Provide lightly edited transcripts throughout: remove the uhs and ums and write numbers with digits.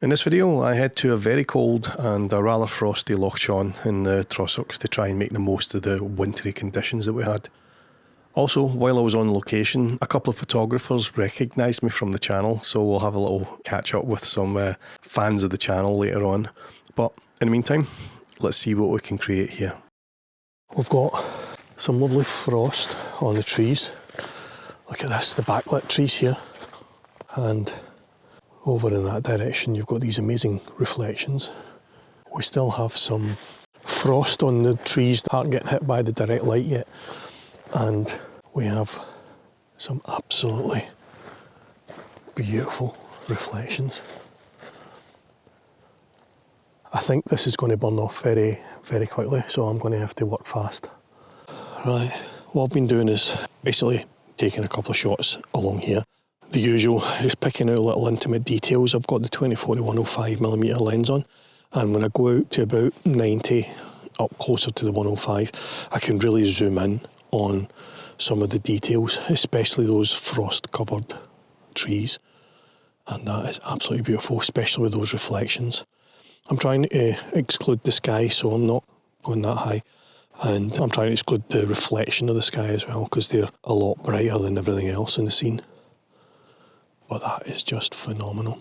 In this video, I head to a very cold and a rather frosty Loch Chon in the Trossachs to try and make the most of the wintry conditions that we had. Also, while I was on location, a couple of photographers recognised me from the channel, so we'll have a little catch up with some fans of the channel later on. But in the meantime, let's see what we can create here. We've got some lovely frost on the trees. Look at this, the backlit trees here. And over in that direction you've got these amazing reflections. We still have some frost on the trees that aren't getting hit by the direct light yet. And we have some absolutely beautiful reflections. I think this is going to burn off very, very quickly, so I'm going to have to work fast. Right, what I've been doing is basically taking a couple of shots along here. The usual, just picking out little intimate details. I've got the 24-105mm lens on, and when I go out to about 90, up closer to the 105, I can really zoom in on some of the details, especially those frost-covered trees. And that is absolutely beautiful, especially with those reflections. I'm trying to exclude the sky, so I'm not going that high. And I'm trying to exclude the reflection of the sky as well, because they're a lot brighter than everything else in the scene. But that is just phenomenal.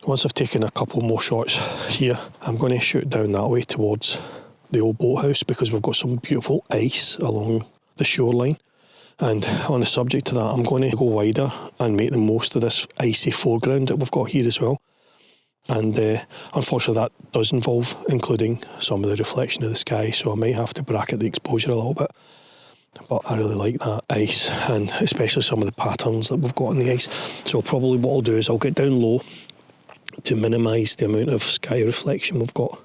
Once I've taken a couple more shots here, I'm going to shoot down that way towards the old boathouse, because we've got some beautiful ice along the shoreline. And on the subject of that, I'm going to go wider and make the most of this icy foreground that we've got here as well. And unfortunately that does involve including some of the reflection of the sky, so I might have to bracket the exposure a little bit. But I really like that ice, and especially some of the patterns that we've got on the ice. So probably what I'll do is I'll get down low to minimise the amount of sky reflection we've got,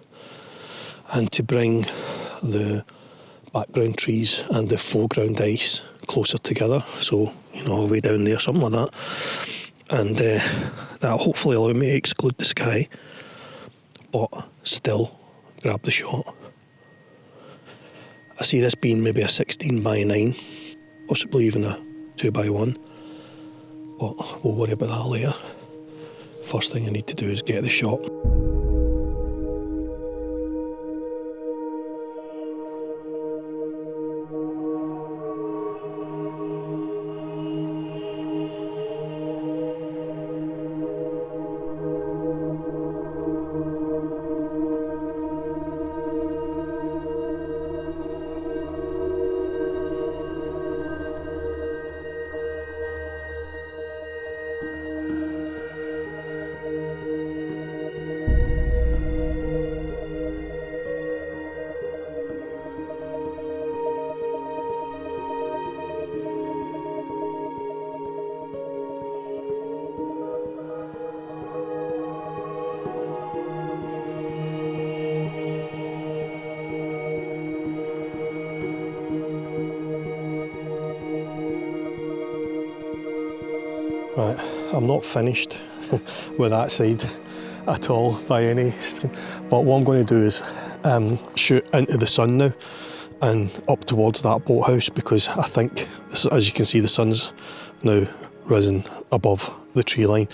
and to bring the background trees and the foreground ice closer together. So, you know, all the way down there, something like that. And that'll hopefully allow me to exclude the sky, but still grab the shot. I see this being maybe a 16:9, possibly even a 2:1, but we'll worry about that later. First thing I need to do is get the shot. Right, I'm not finished with that side at all by any stretch, but what I'm going to do is shoot into the sun now and up towards that boathouse, because I think, as you can see, the sun's now risen above the tree line,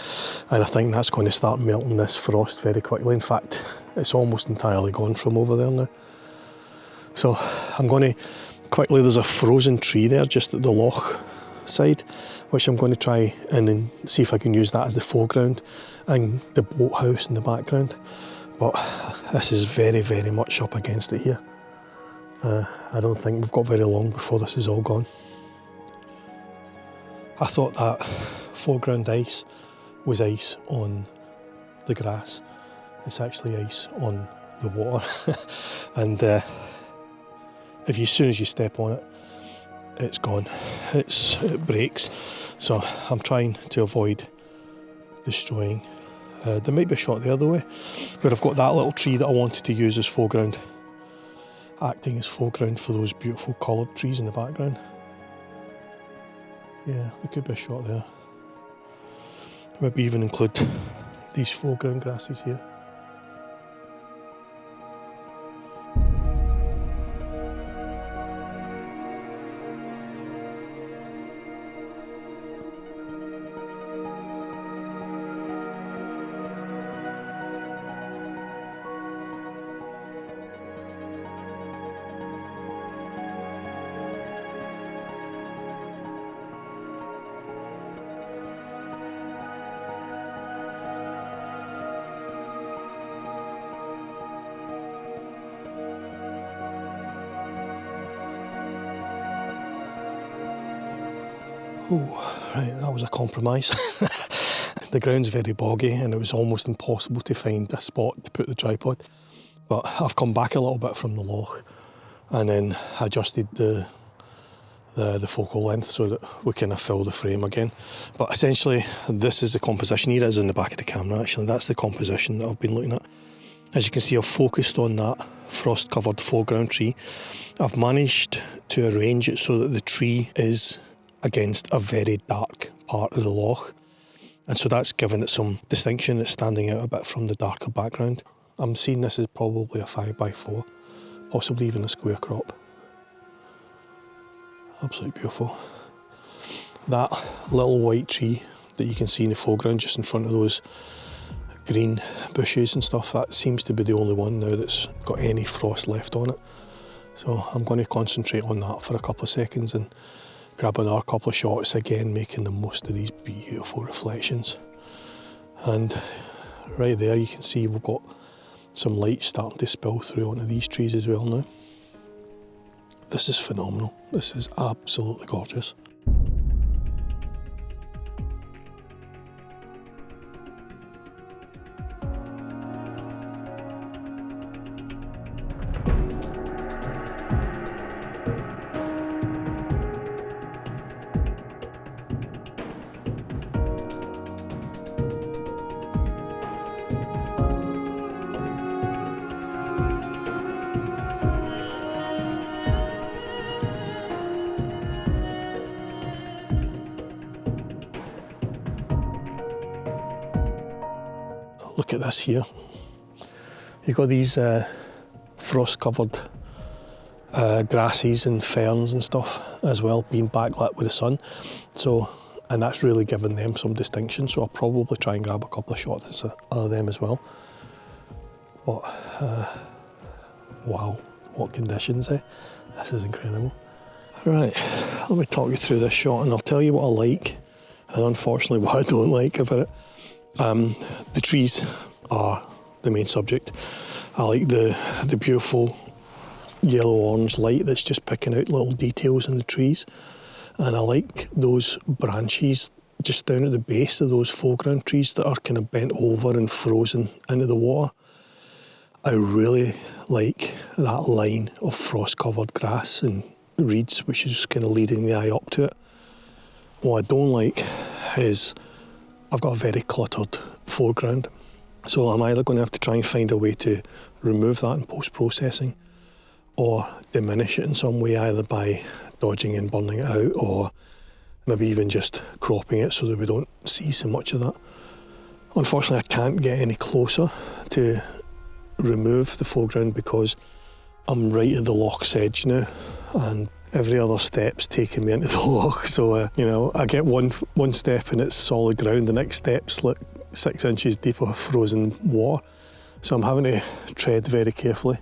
and I think that's going to start melting this frost very quickly. In fact, it's almost entirely gone from over there now. So I'm going to quickly, there's a frozen tree there just at the loch side, which I'm going to try and then see if I can use that as the foreground and the boathouse in the background. But this is very, very much up against it here. I don't think we've got very long before this is all gone. I thought that foreground ice was ice on the grass. It's actually ice on the water. And as soon as you step on it, it's gone. It breaks. So I'm trying to avoid destroying. There might be a shot the other way, where I've got that little tree that I wanted to use as foreground, acting as foreground for those beautiful coloured trees in the background. Yeah, there could be a shot there. Maybe even include these foreground grasses here. Oh, right, that was a compromise. The ground's very boggy and it was almost impossible to find a spot to put the tripod. But I've come back a little bit from the loch and then adjusted the focal length so that we kind of fill the frame again. But essentially, this is the composition. Here it is in the back of the camera, actually. That's the composition that I've been looking at. As you can see, I've focused on that frost-covered foreground tree. I've managed to arrange it so that the tree is against a very dark part of the loch. And so that's given it some distinction. It's standing out a bit from the darker background. I'm seeing this as probably a 5x4, possibly even a square crop. Absolutely beautiful. That little white tree that you can see in the foreground just in front of those green bushes and stuff, that seems to be the only one now that's got any frost left on it. So I'm going to concentrate on that for a couple of seconds and grab another couple of shots, again making the most of these beautiful reflections. And right there you can see we've got some light starting to spill through onto these trees as well now. This is phenomenal. This is absolutely gorgeous. Look at this here. You've got these frost-covered grasses and ferns and stuff as well, being backlit with the sun. So, and that's really given them some distinction. So I'll probably try and grab a couple of shots of them as well. But wow, what conditions, eh? This is incredible. Right, let me talk you through this shot and I'll tell you what I like and unfortunately what I don't like about it. The trees are the main subject. I like the beautiful yellow-orange light that's just picking out little details in the trees. And I like those branches just down at the base of those foreground trees that are kind of bent over and frozen into the water. I really like that line of frost-covered grass and reeds, which is kind of leading the eye up to it. What I don't like is I've got a very cluttered foreground, so I'm either going to have to try and find a way to remove that in post-processing or diminish it in some way, either by dodging and burning it out or maybe even just cropping it so that we don't see so much of that. Unfortunately, I can't get any closer to remove the foreground because I'm right at the loch's edge now and every other step's taking me into the loch. So, you know, I get one step and it's solid ground, the next step's like 6 inches deep of frozen water. So I'm having to tread very carefully.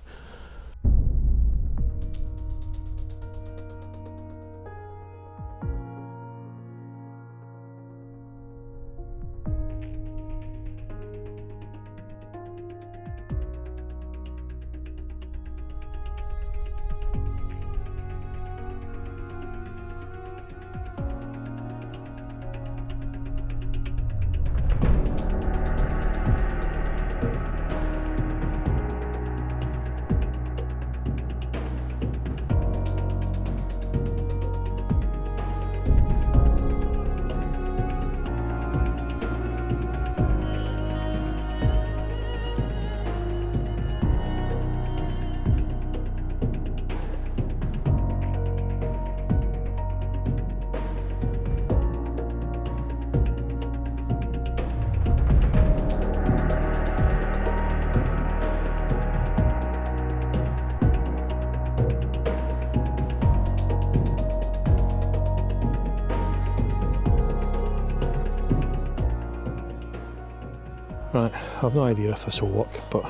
Right, I've no idea if this will work, but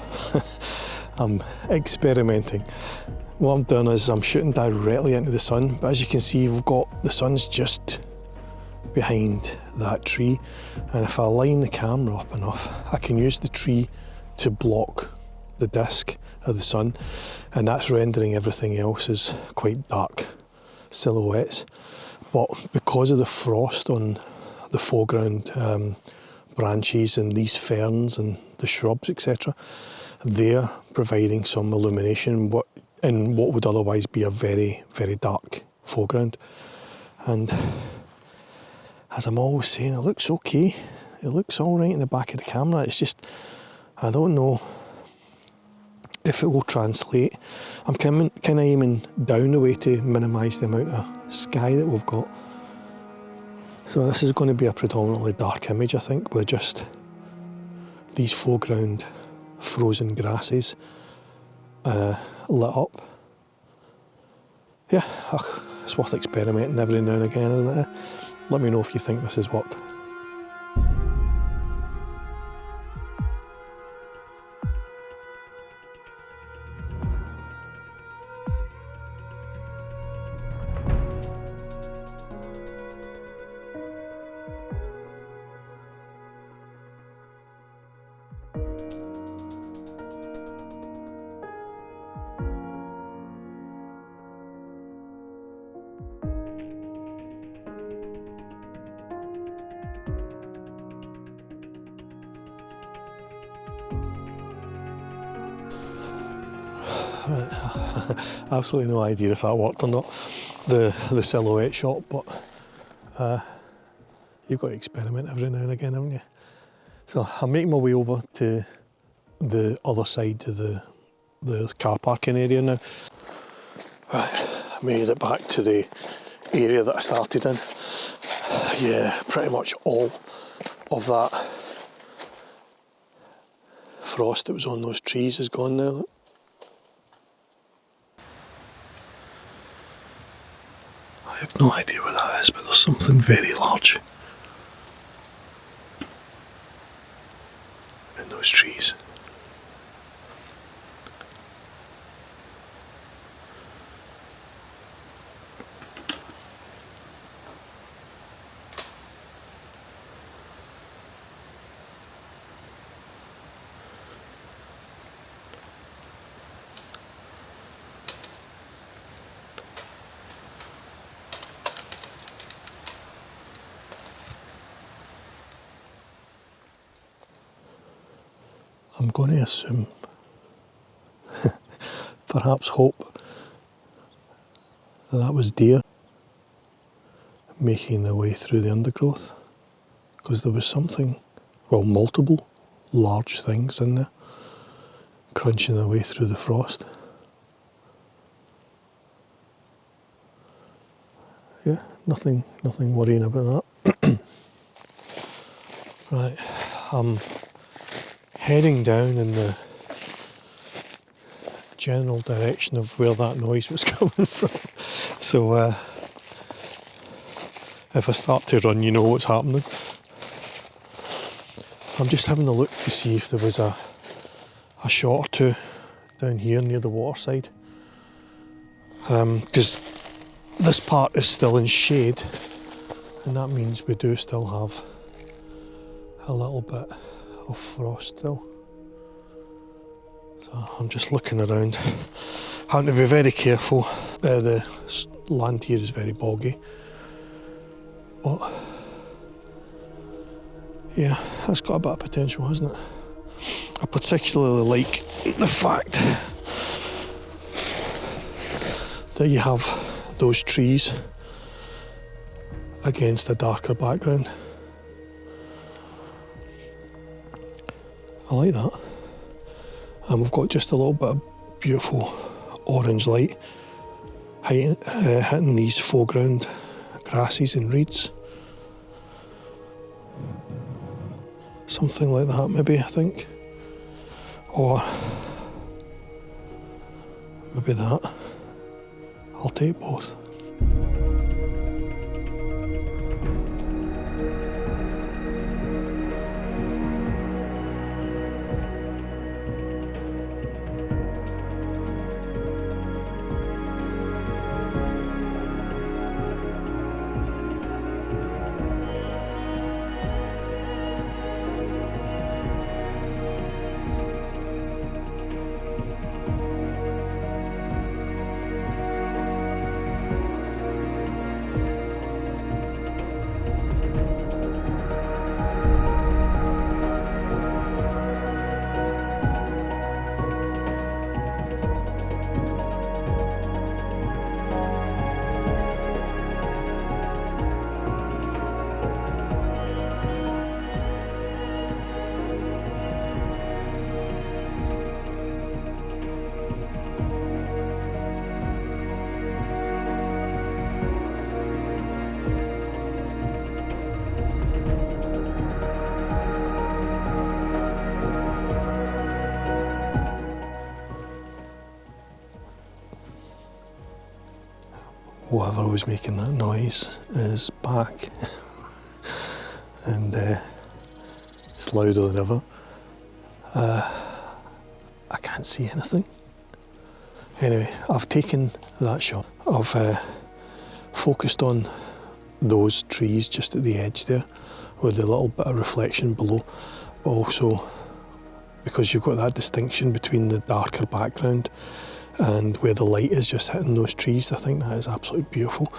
I'm experimenting. What I'm doing is I'm shooting directly into the sun, but as you can see, we've got the sun's just behind that tree, and if I line the camera up enough, I can use the tree to block the disc of the sun, and that's rendering everything else as quite dark silhouettes. but because of the frost on the foreground branches and these ferns and the shrubs, etc., they're providing some illumination in what would otherwise be a very, very dark foreground. And as I'm always saying, it looks okay. It looks all right in the back of the camera. It's just, I don't know if it will translate. I'm kind of aiming down the way to minimise the amount of sky that we've got. So this is going to be a predominantly dark image, I think, with just these foreground frozen grasses lit up. Yeah, it's worth experimenting every now and again, isn't it? Let me know if you think this has worked. Absolutely no idea if that worked or not, the silhouette shot, but you've got to experiment every now and again, haven't you? So I'm making my way over to the other side to the car parking area now. Right, I made it back to the area that I started in. Yeah, pretty much all of that frost that was on those trees is gone now. I have no idea what that is, but there's something very large in those trees. I'm going to assume, perhaps hope, that was deer making their way through the undergrowth, because there was something, well, multiple large things in there crunching their way through the frost. Yeah, nothing worrying about that. Right, I'm heading down in the general direction of where that noise was coming from. So if I start to run, you know what's happening. I'm just having a look to see if there was a shot or two down here near the waterside. Because this part is still in shade, and that means we do still have a little bit of frost still. So I'm just looking around, having to be very careful. The land here is very boggy, but yeah, that's got a bit of potential, hasn't it? I particularly like the fact that you have those trees against a darker background. I like that. And we've got just a little bit of beautiful orange light hitting these foreground grasses and reeds. Something like that maybe, I think. Or maybe that. I'll take both. whatever was making that noise is back and it's louder than ever. I can't see anything. Anyway, I've taken that shot. I've focused on those trees just at the edge there with a little bit of reflection below, but also because you've got that distinction between the darker background and where the light is just hitting those trees. I think that is absolutely beautiful.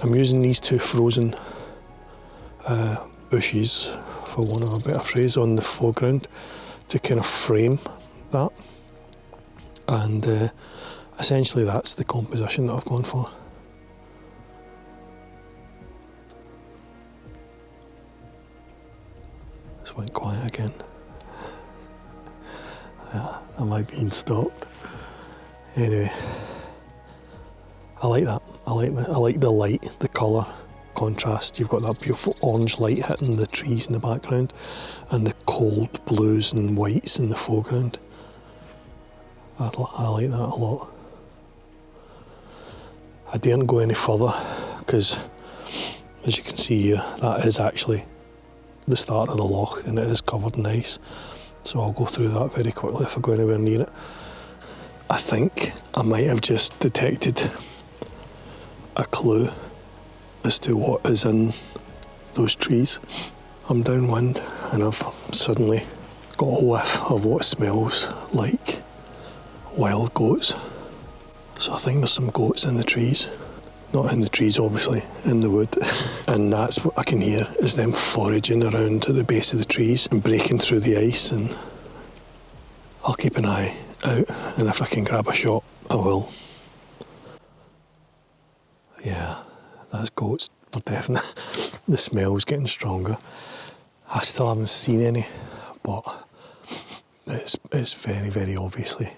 I'm using these two frozen bushes, for want of a better phrase, on the foreground to kind of frame that, and essentially that's the composition that I've gone for. Just went quiet again. Am I being stalked? Anyway, I like that. I like the light, the colour contrast. You've got that beautiful orange light hitting the trees in the background and the cold blues and whites in the foreground. I like that a lot. I daren't go any further because, as you can see here, that is actually the start of the loch and it is covered in ice. So I'll go through that very quickly if I go anywhere near it. I think I might have just detected a clue as to what is in those trees. I'm downwind and I've suddenly got a whiff of what smells like wild goats. So I think there's some goats in the trees. Not in the trees obviously, in the wood. And that's what I can hear, is them foraging around at the base of the trees and breaking through the ice, and I'll keep an eye out, and if I can grab a shot, I will. Yeah, that's goats for definite. The smell's getting stronger. I still haven't seen any, but it's very, very obviously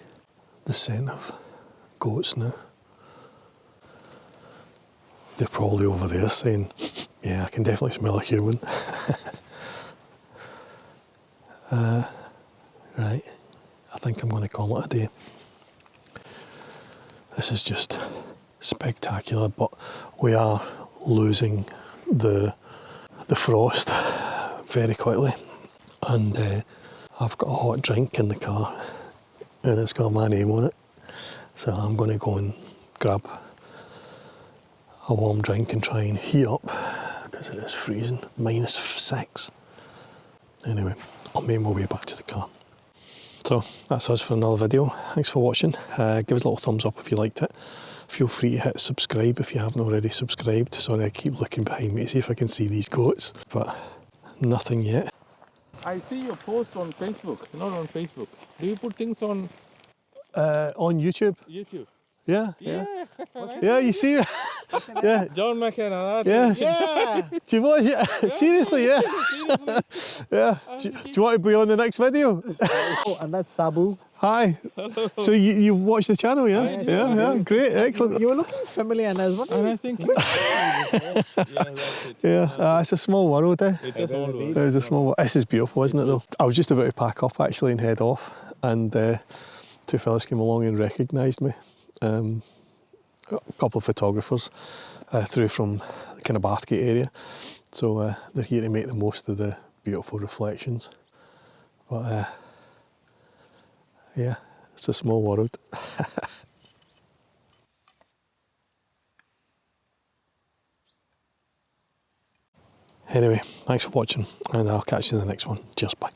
the scent of goats now. They're probably over there saying, yeah, I can definitely smell a human. Right, I think I'm going to call it a day. This is just spectacular, but we are losing the frost very quickly. And I've got a hot drink in the car and it's got my name on it. So I'm going to go and grab a warm drink and try and heat up because it is freezing, -6. Anyway, I'll make my way back to the car. So that's us for another video. Thanks for watching. Give us a little thumbs up if you liked it. Feel free to hit subscribe if you haven't already subscribed. Sorry, I keep looking behind me to see if I can see these goats, but nothing yet. I see your posts on Facebook, not on Facebook. Do you put things on On YouTube. Yeah. Yeah, you see it? Yeah. John McKenna. Yeah. Do you watch it? Seriously, yeah. Yeah. Do you want to be on the next video? Oh, and that's Sabu. Hi. So you watch the channel, yeah? Yeah, great, excellent. You were looking familiar, and I was wondering. And I think, yeah, that's it. Yeah, it's a small world, eh? It's a small world. It's a small world. This is beautiful, isn't it, though? I was just about to pack up, actually, and head off, and two fellas came along and recognised me. A couple of photographers through from the kind of Bathgate area, so they're here to make the most of the beautiful reflections. But yeah, it's a small world. Anyway, thanks for watching, and I'll catch you in the next one. Cheers, bye.